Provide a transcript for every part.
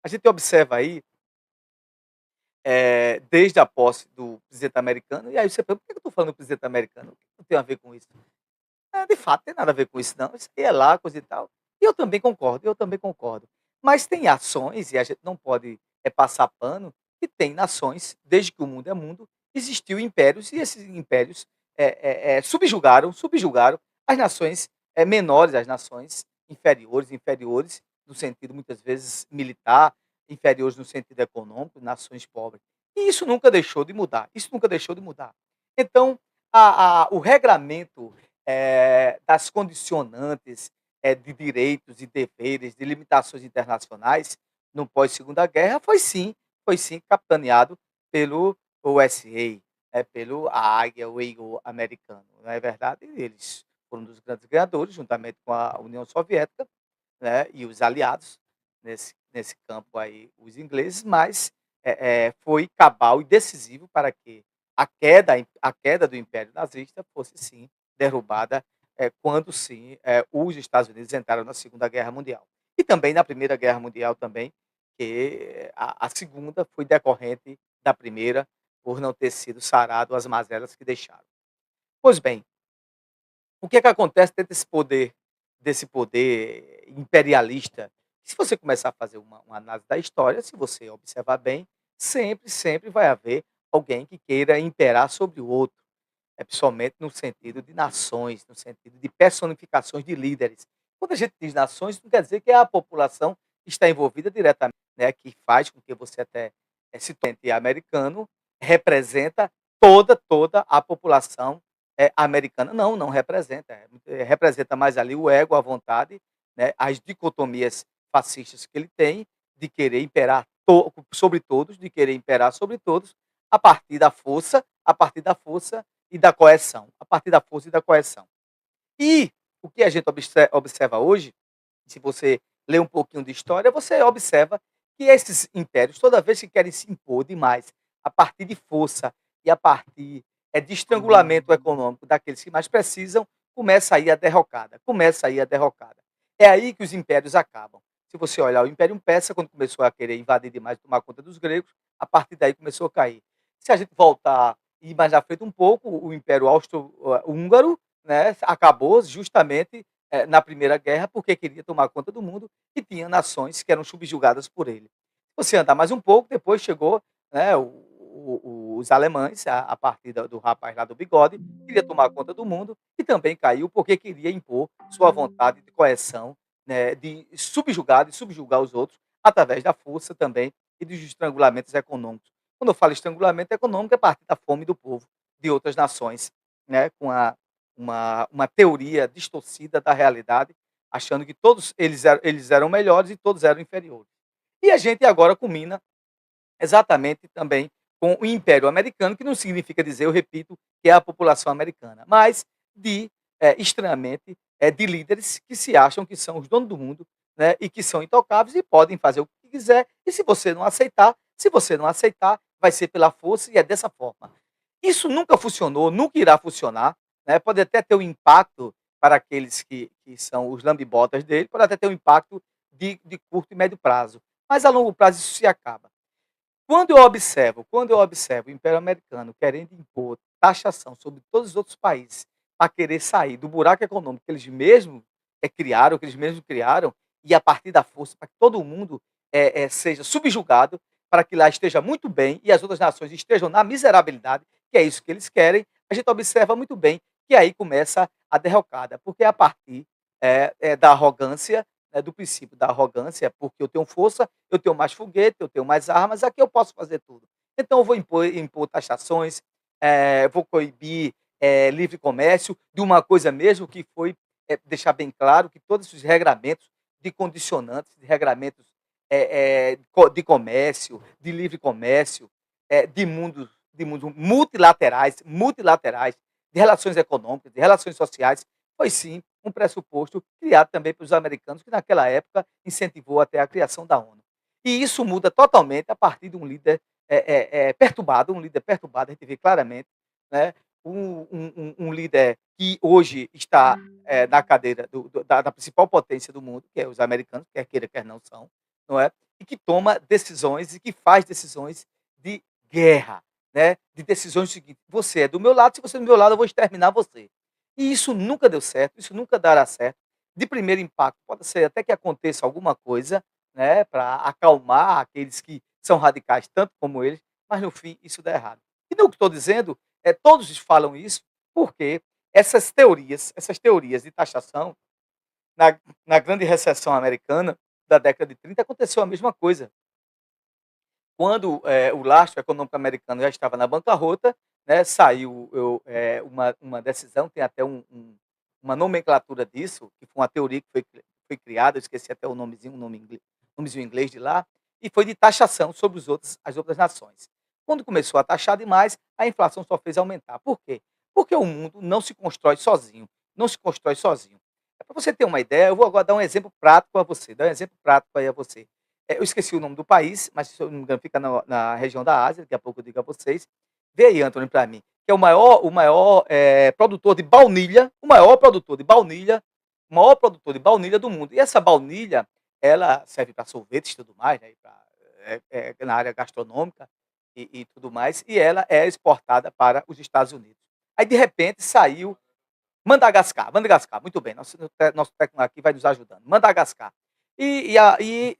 A gente observa aí, desde a posse do presidente americano, e aí você pergunta: "Por que eu estou falando do presidente americano? O que tem a ver com isso?". De fato, tem nada a ver com isso não, isso aí é lá, coisa e tal. E eu também concordo, eu também concordo. Mas tem ações, e a gente não pode, passar pano, que tem nações, desde que o mundo é mundo, existiu impérios, e esses impérios, subjugaram as nações, menores, as nações inferiores no sentido, muitas vezes, militar, inferiores no sentido econômico, nações pobres. E isso nunca deixou de mudar, isso nunca deixou de mudar. Então, o regramento das condicionantes, de direitos e deveres, de limitações internacionais no pós-Segunda Guerra foi sim capitaneado pelo USA, pelo a Águia, o Eagle americano, não é verdade? Eles foram um dos grandes ganhadores, juntamente com a União Soviética, né, e os aliados, nesse campo aí, os ingleses, mas, foi cabal e decisivo para que a queda do Império Nazista fosse sim derrubada, quando sim, os Estados Unidos entraram na Segunda Guerra Mundial. E também na Primeira Guerra Mundial também, que a segunda foi decorrente da primeira, por não ter sido sarado as mazelas que deixaram. Pois bem, o que é que acontece dentro desse poder imperialista? Se você começar a fazer uma análise da história, se você observar bem, sempre vai haver alguém que queira imperar sobre o outro, principalmente no sentido de nações, no sentido de personificações de líderes. Quando a gente diz nações, não quer dizer que é a população que está envolvida diretamente, né, que faz com que você até se torne americano, representa toda a população americana. Não, não representa. Representa mais ali o ego, a vontade, né, as dicotomias fascistas que ele tem de querer imperar sobre todos, de querer imperar sobre todos, a partir da força e da coerção, a partir da força e da coerção. E o que a gente observa hoje, se você lê um pouquinho de história, você observa que esses impérios, toda vez que querem se impor demais a partir de força e a partir de estrangulamento econômico daqueles que mais precisam, começa aí a derrocada, começa aí a derrocada. É aí que os impérios acabam. Se você olhar o Império Persa, quando começou a querer invadir demais e tomar conta dos gregos, a partir daí começou a cair. Se a gente voltar e ir mais à frente um pouco, o Império Austro-Húngaro, né, acabou justamente na Primeira Guerra, porque queria tomar conta do mundo e tinha nações que eram subjugadas por ele. Se você andar mais um pouco, depois chegou, né, os alemães, a partir do rapaz lá do bigode, queria tomar conta do mundo e também caiu porque queria impor sua vontade de coerção, né, de subjugar os outros através da força também e dos estrangulamentos econômicos. Quando eu falo estrangulamento econômico, é a partir da fome do povo de outras nações, né, com uma teoria distorcida da realidade, achando que todos eles eram melhores e todos eram inferiores. E a gente agora culmina exatamente também com o Império Americano, que não significa dizer, eu repito, que é a população americana, mas estranhamente, de líderes que se acham que são os donos do mundo, né, e que são intocáveis e podem fazer o que quiser, e se você não aceitar, vai ser pela força e é dessa forma. Isso nunca funcionou, nunca irá funcionar, né, pode até ter um impacto para aqueles que são os lambibotas dele, pode até ter um impacto de curto e médio prazo, mas a longo prazo isso se acaba. Quando eu observo o Império Americano querendo impor taxação sobre todos os outros países, para querer sair do buraco econômico que eles mesmos, criaram, e a partir da força para que todo mundo, seja subjugado, para que lá esteja muito bem e as outras nações estejam na miserabilidade, que é isso que eles querem, a gente observa muito bem que aí começa a derrocada, porque é a partir, da arrogância, né, do princípio da arrogância, porque eu tenho força, eu tenho mais foguete, eu tenho mais armas, aqui eu posso fazer tudo. Então eu vou impor taxações, vou coibir, livre comércio de uma coisa mesmo que foi, deixar bem claro que todos os regramentos de condicionantes, de regramentos, de comércio, de livre comércio, de mundos multilaterais, de relações econômicas, de relações sociais, foi sim um pressuposto criado também pelos americanos, que naquela época incentivou até a criação da ONU. E isso muda totalmente a partir de um líder perturbado, a gente vê claramente, né, um líder que hoje está na cadeira da principal potência do mundo, que é os americanos, quer queira, quer não são, não é? e que toma decisões e que faz decisões de guerra, né, de decisões seguinte: "Você é do meu lado, se você é do meu lado eu vou exterminar você". E isso nunca deu certo, isso nunca dará certo. De primeiro impacto, pode ser até que aconteça alguma coisa, né, para acalmar aqueles que são radicais tanto como eles, mas no fim isso dá errado. E não o que estou dizendo, todos falam isso, porque essas teorias de taxação, na na grande recessão americana da década de 30 aconteceu a mesma coisa. Quando, o lastro econômico americano já estava na bancarrota, né, saiu uma decisão, tem até uma nomenclatura disso, que foi uma teoria que foi criada, eu esqueci até o nomezinho, nomezinho em inglês de lá, e foi de taxação sobre as outras nações. Quando começou a taxar demais, a inflação só fez aumentar. Por quê? Porque o mundo não se constrói sozinho, não se constrói sozinho. Para você ter uma ideia, eu vou agora dar um exemplo prático a você, dar um exemplo prático aí a você. Eu esqueci o nome do país, mas se eu não me engano fica na região da Ásia, daqui a pouco eu digo a vocês. Vê aí, Antony, para mim, que é o maior, produtor de baunilha, o maior produtor de baunilha do mundo. E essa baunilha, ela serve para sorvetes e tudo mais, né, na área gastronômica e tudo mais, e ela é exportada para os Estados Unidos. Aí, de repente, saiu Madagascar, muito bem, nosso técnico aqui vai nos ajudando. Madagascar. E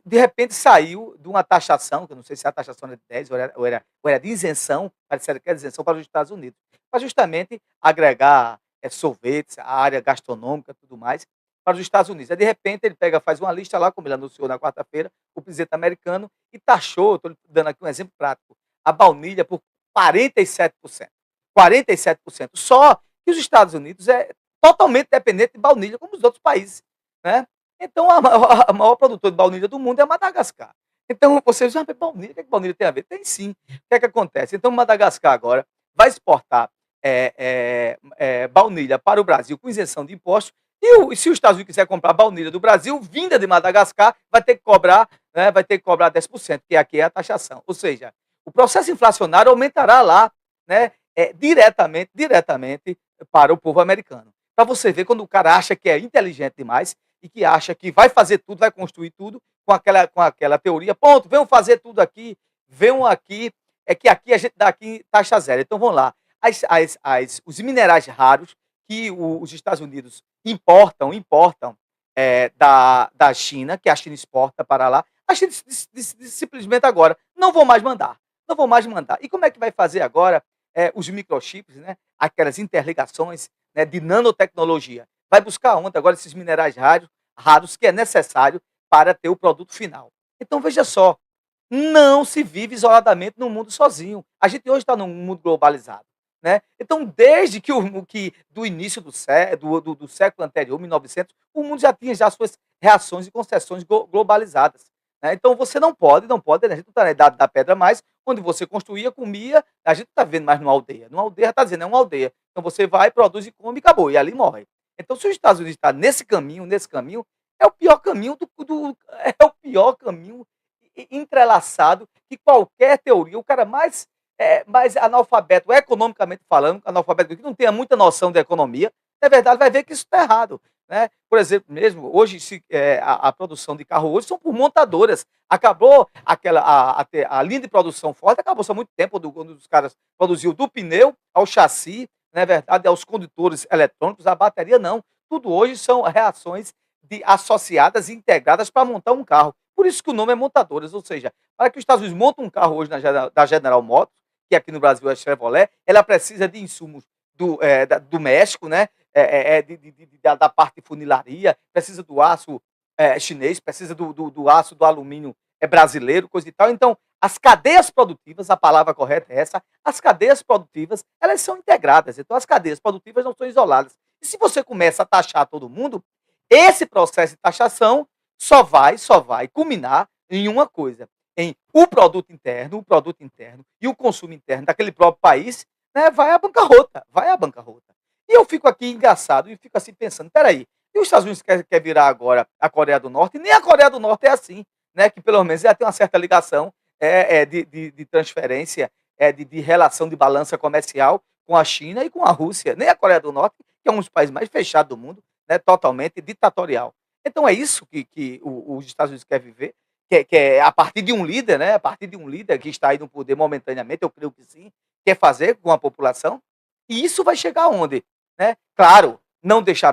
de repente saiu de uma taxação, que eu não sei se a taxação era de 10 ou era de isenção, parecia que era de isenção para os Estados Unidos, para justamente agregar, sorvetes, a área gastronômica e tudo mais, para os Estados Unidos. Aí de repente ele pega, faz uma lista lá, como ele anunciou na quarta-feira, o presidente americano, e taxou, estou dando aqui um exemplo prático, a baunilha por 47%. 47%. Só que os Estados Unidos é totalmente dependente de baunilha, como os outros países, né. Então a maior produtora de baunilha do mundo é Madagascar. Então você diz: "Ah, mas baunilha, o que é que baunilha tem a ver?" Tem sim. O que é que acontece? Então Madagascar agora vai exportar, baunilha para o Brasil com isenção de impostos, e se os Estados Unidos quiser comprar baunilha do Brasil, vinda de Madagascar, vai ter que cobrar, né, vai ter que cobrar 10%, que aqui é a taxação. Ou seja, o processo inflacionário aumentará lá, né, diretamente para o povo americano. Para você ver quando o cara acha que é inteligente demais e que acha que vai fazer tudo, vai construir tudo com aquela teoria, ponto, venham fazer tudo aqui, venham aqui, é que aqui a gente dá aqui taxa zero. Então vamos lá, os minerais raros que os Estados Unidos importam da China, que a China exporta para lá, a China simplesmente agora não vou mais mandar, não vou mais mandar. E como é que vai fazer agora os microchips, né, aquelas interligações, né, de nanotecnologia? Vai buscar onde agora esses minerais raros que é necessário para ter o produto final. Então veja só, não se vive isoladamente no mundo sozinho. A gente hoje está num mundo globalizado, né. Então desde que do início do século anterior, 1900, o mundo já tinha já suas reações e concessões globalizadas, né. Então você não pode, né, a gente não está na idade da pedra mais, onde você construía, comia, a gente não está vivendo mais numa aldeia. Numa aldeia está dizendo, é uma aldeia. Então você vai, produz e come e acabou, e ali morre. Então se os Estados Unidos está nesse caminho, é o pior caminho é o pior caminho entrelaçado que qualquer teoria, o cara mais analfabeto, economicamente falando, analfabeto que não tenha muita noção de economia, na verdade vai ver que isso está errado, né. Por exemplo, mesmo hoje a produção de carro hoje são por montadoras, acabou a linha de produção forte acabou-se há muito tempo, quando os caras produziam do pneu ao chassi, não é verdade, aos condutores eletrônicos, a bateria não, tudo hoje são reações associadas e integradas para montar um carro. Por isso que o nome é montadoras, ou seja, para que os Estados Unidos montem um carro hoje da General Motors, que aqui no Brasil é a Chevrolet, ela precisa de insumos do México, né? Da parte de funilaria, precisa do aço chinês, precisa do aço do alumínio brasileiro, coisa e tal. Então, as cadeias produtivas, a palavra correta é essa, as cadeias produtivas, elas são integradas. Então, as cadeias produtivas não são isoladas. E se você começa a taxar todo mundo, esse processo de taxação só vai culminar em uma coisa, em o produto interno e o consumo interno daquele próprio país, né, vai à bancarrota. E eu fico aqui engraçado e fico assim pensando, espera aí, e os Estados Unidos quer virar agora a Coreia do Norte? Nem a Coreia do Norte é assim, né, que pelo menos já tem uma certa ligação de transferência, de relação de balança comercial com a China e com a Rússia. Nem a Coreia do Norte, que é um dos países mais fechados do mundo, né, totalmente ditatorial. Então é isso que os Estados Unidos quer viver. que é a partir de um líder, né, a partir de um líder que está aí no poder momentaneamente, eu creio que sim, quer fazer com a população, e isso vai chegar aonde, né? Claro, não deixar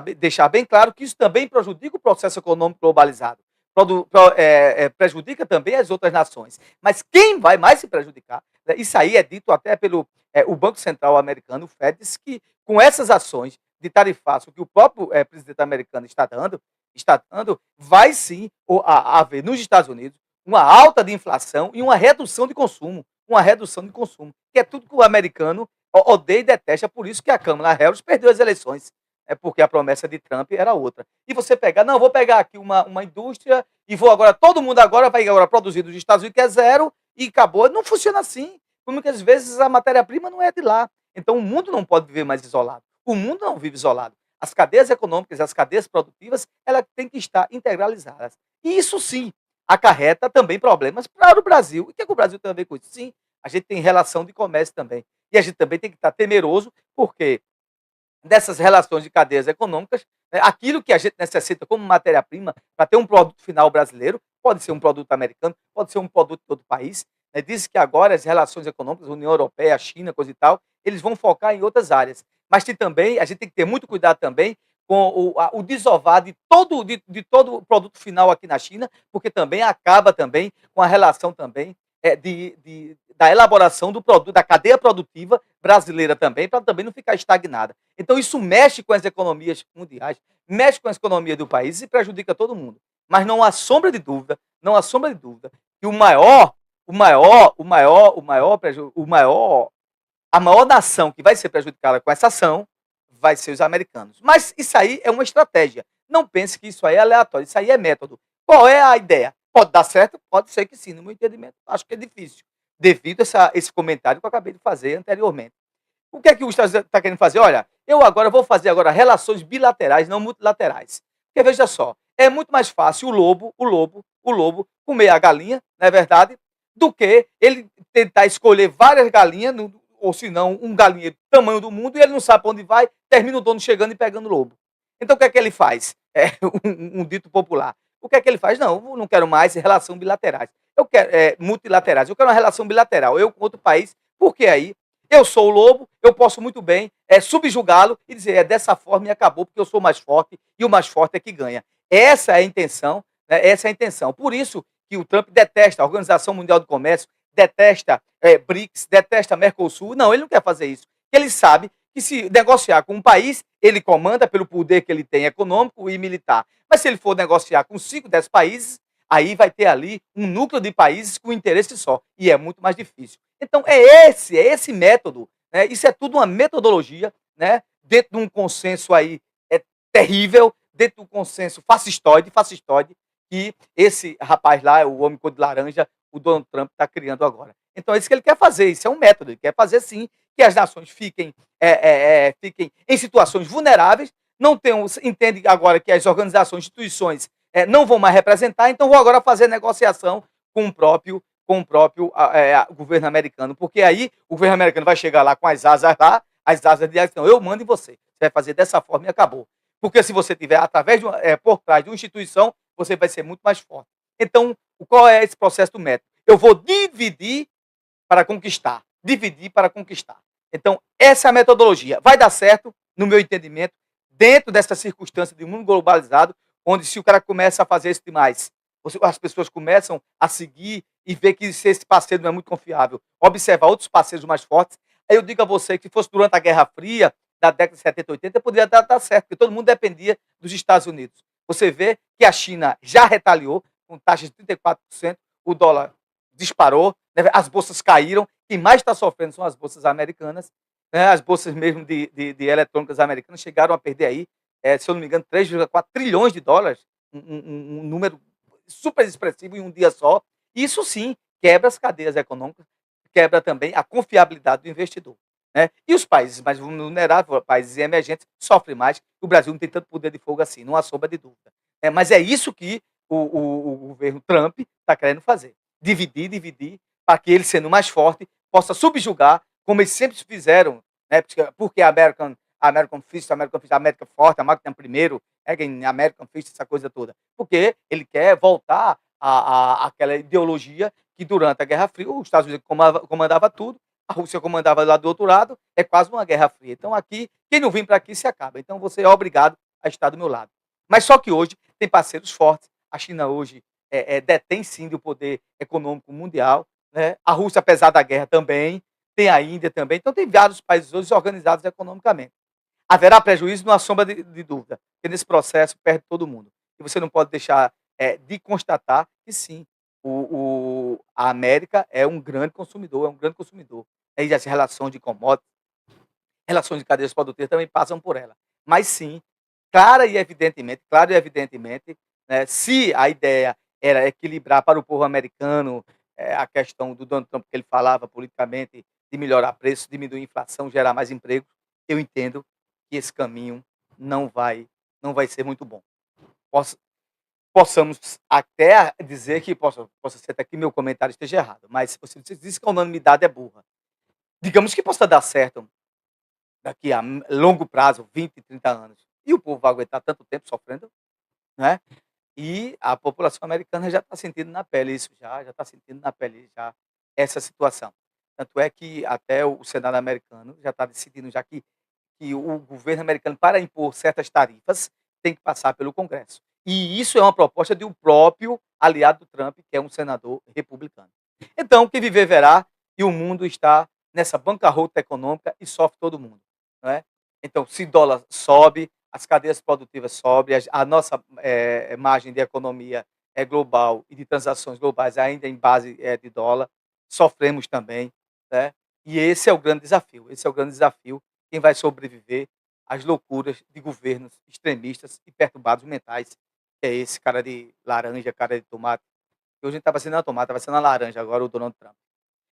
bem claro que isso também prejudica o processo econômico globalizado, prejudica também as outras nações, mas quem vai mais se prejudicar, né, isso aí é dito até pelo o Banco Central americano, o Fed, diz que com essas ações de tarifaço que o próprio presidente americano está dando, vai sim haver nos Estados Unidos uma alta de inflação e uma redução de consumo. Uma redução de consumo, que é tudo que o americano odeia e detesta, por isso que a Câmara Harris perdeu as eleições. É porque a promessa de Trump era outra. E você pegar, não, vou pegar aqui uma indústria e vou agora, todo mundo agora vai agora produzir nos Estados Unidos, que é zero, e acabou. Não funciona assim. Porque muitas vezes a matéria-prima não é de lá. Então o mundo não pode viver mais isolado. O mundo não vive isolado. As cadeias econômicas, as cadeias produtivas, elas têm que estar integralizadas. E isso sim acarreta também problemas para o Brasil. E o que, é que o Brasil tem a ver com isso? Sim, a gente tem relação de comércio também. E a gente também tem que estar temeroso, porque dessas relações de cadeias econômicas, né, aquilo que a gente necessita como matéria-prima para ter um produto final brasileiro, pode ser um produto americano, pode ser um produto de outro país. Né, diz que agora as relações econômicas, União Europeia, China, coisa e tal, eles vão focar em outras áreas. Mas tem também, a gente tem que ter muito cuidado também com o desovar de todo o produto final aqui na China, porque também acaba também com a relação também da elaboração do produto, da cadeia produtiva brasileira também, para também não ficar estagnada. Então isso mexe com as economias mundiais, mexe com a economia do país e prejudica todo mundo. Mas não há sombra de dúvida, não há sombra de dúvida que a maior nação que vai ser prejudicada com essa ação vai ser os americanos. Mas isso aí é uma estratégia. Não pense que isso aí é aleatório, isso aí é método. Qual é a ideia? Pode dar certo? Pode ser que sim, no meu entendimento. Acho que é difícil, devido a esse comentário que eu acabei de fazer anteriormente. O que é que os Estados Unidos está querendo fazer? Olha, eu agora vou fazer agora relações bilaterais, não multilaterais. Porque veja só, é muito mais fácil o lobo comer a galinha, não é verdade, do que ele tentar escolher várias galinhas, ou se não, um galinheiro do tamanho do mundo, e ele não sabe para onde vai, termina o dono chegando e pegando o lobo. Então o que é que ele faz? É um dito popular. O que é que ele faz? Não, eu não quero mais relações bilaterais. Eu quero multilaterais. Eu quero uma relação bilateral. Eu com outro país, porque aí eu sou o lobo, eu posso muito bem subjugá-lo e dizer é dessa forma e acabou, porque eu sou mais forte e o mais forte é que ganha. Essa é a intenção, né? Essa é a intenção. Por isso que o Trump detesta a Organização Mundial do Comércio, detesta BRICS, detesta Mercosul. Não, ele não quer fazer isso. Ele sabe que se negociar com um país, ele comanda pelo poder que ele tem econômico e militar. Mas se ele for negociar com 5, 10 países, aí vai ter ali um núcleo de países com interesse só. E é muito mais difícil. Então é esse método, né? Isso é tudo uma metodologia, né? Dentro de um consenso aí terrível, dentro de um consenso fascistoide, que esse rapaz lá, o homem cor de laranja, o Donald Trump está criando agora. Então é isso que ele quer fazer, isso é um método, ele quer fazer sim que as nações fiquem em situações vulneráveis, não tenham, entende agora que as organizações, instituições não vão mais representar, então vou agora fazer negociação com o próprio governo americano, porque aí o governo americano vai chegar lá com as asas lá, as asas de então, eu mando em você. Você vai fazer dessa forma e acabou. Porque se você tiver através por trás de uma instituição, você vai ser muito mais forte. Então, qual é esse processo do método? Eu vou dividir para conquistar. Dividir para conquistar. Então, essa é a metodologia. Vai dar certo, no meu entendimento, dentro dessa circunstância de um mundo globalizado, onde se o cara começa a fazer isso demais, as pessoas começam a seguir e ver que esse parceiro não é muito confiável, observar outros parceiros mais fortes. Aí eu digo a você que se fosse durante a Guerra Fria, da década de 70, 80, poderia dar certo, porque todo mundo dependia dos Estados Unidos. Você vê que a China já retaliou, com taxas de 34%, o dólar disparou, né, as bolsas caíram, quem mais está sofrendo são as bolsas americanas, né, as bolsas mesmo de eletrônicas americanas chegaram a perder aí, se eu não me engano, 3,4 trilhões de dólares, um número super expressivo em um dia só. Isso sim quebra as cadeias econômicas, quebra também a confiabilidade do investidor. Né? E os países mais vulneráveis, países emergentes, sofrem mais. O Brasil não tem tanto poder de fogo assim, não há sombra de dúvida. Mas é isso que o governo Trump está querendo fazer. Dividir, para que ele, sendo mais forte, possa subjugar, como eles sempre fizeram, né? Porque American Fist, a América forte, a máquina primeiro, American Fist, essa coisa toda. Porque ele quer voltar aquela ideologia que durante a Guerra Fria os Estados Unidos comandava tudo, a Rússia comandava lá do outro lado, é quase uma Guerra Fria. Então aqui, quem não vem para aqui se acaba. Então você é obrigado a estar do meu lado. Mas só que hoje tem parceiros fortes. A China hoje detém sim o poder econômico mundial, né? A Rússia, apesar da guerra, também tem a Índia também. Então tem vários países hoje organizados economicamente. Haverá prejuízo, não há sombra de dúvida, porque nesse processo perde todo mundo. E você não pode deixar de constatar que sim, a América é um grande consumidor, é um grande consumidor. E as relações de commodities, relações de cadeias produtivas também passam por ela. Mas sim, claro e evidentemente, né, se a ideia era equilibrar para o povo americano a questão do Donald Trump, que ele falava politicamente de melhorar preço, diminuir a inflação, gerar mais emprego, eu entendo que esse caminho não vai não vai ser muito bom. Poss Possamos até dizer que possa ser até que meu comentário esteja errado, mas se você diz que a unanimidade é burra, digamos que possa dar certo daqui a longo prazo, 20, 30 anos, e o povo vai aguentar tanto tempo sofrendo, né, e a população americana já está sentindo na pele isso já está sentindo na pele já essa situação. Tanto é que até o Senado americano já está decidindo já que o governo americano, para impor certas tarifas, tem que passar pelo Congresso. E isso é uma proposta de um próprio aliado do Trump, que é um senador republicano. Então, quem viver verá, e o mundo está nessa bancarrota econômica e sofre todo mundo. Não é? Então, se dólar sobe, as cadeias produtivas sobem, a nossa margem de economia é global e de transações globais ainda em base de dólar, sofremos também. Né? E esse é o grande desafio. Esse é o grande desafio. Quem vai sobreviver às loucuras de governos extremistas e perturbados mentais, que é esse cara de laranja, cara de tomate. Que hoje a gente está vacinando a tomate, está vacinando a laranja agora, o Donald Trump.